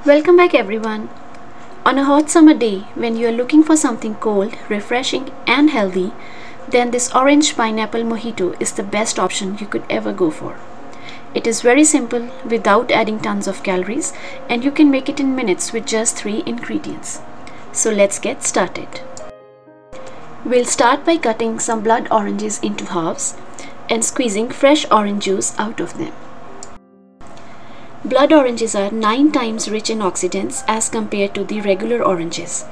Welcome back everyone. On a hot summer day when you are looking for something cold, refreshing and healthy, then this Orange Pineapple Mojito is the best option you could ever go for. It is very simple without adding tons of calories, and you can make it in minutes with just 3 ingredients. So let's get started. We'll start by cutting some blood oranges into halves and squeezing fresh orange juice out of them. Blood oranges are 9 times rich in oxidants as compared to the regular oranges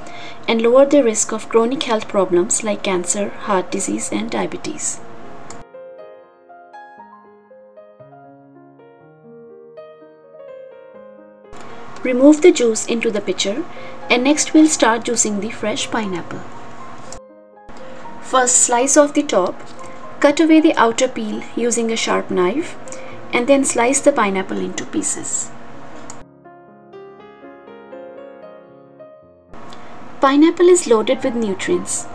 and lower the risk of chronic health problems like cancer, heart disease and diabetes. Remove the juice into the pitcher, and next we'll start juicing the fresh pineapple. First slice off the top, cut away the outer peel using a sharp knife, and then slice the pineapple into pieces. Pineapple is loaded with nutrients.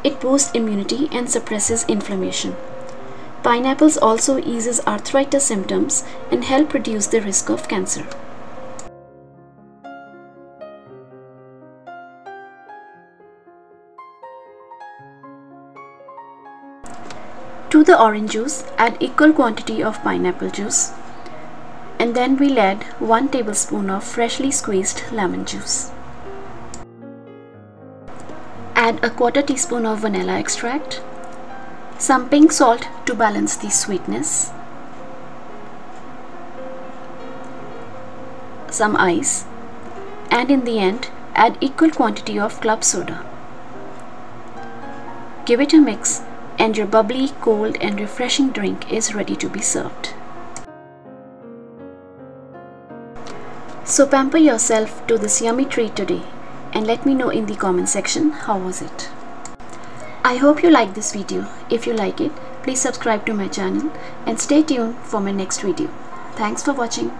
It boosts immunity and suppresses inflammation. Pineapples also eases arthritis symptoms and help reduce the risk of cancer. To the orange juice, add equal quantity of pineapple juice, and then we'll add 1 tablespoon of freshly squeezed lemon juice. Add a 1/4 teaspoon of vanilla extract, some pink salt to balance the sweetness, some ice, and in the end, add equal quantity of club soda. Give it a mix, and your bubbly, cold and refreshing drink is ready to be served. So pamper yourself to this yummy treat today and let me know in the comment section how was it. I hope you liked this video. If you like it, please subscribe to my channel and stay tuned for my next video. Thanks for watching.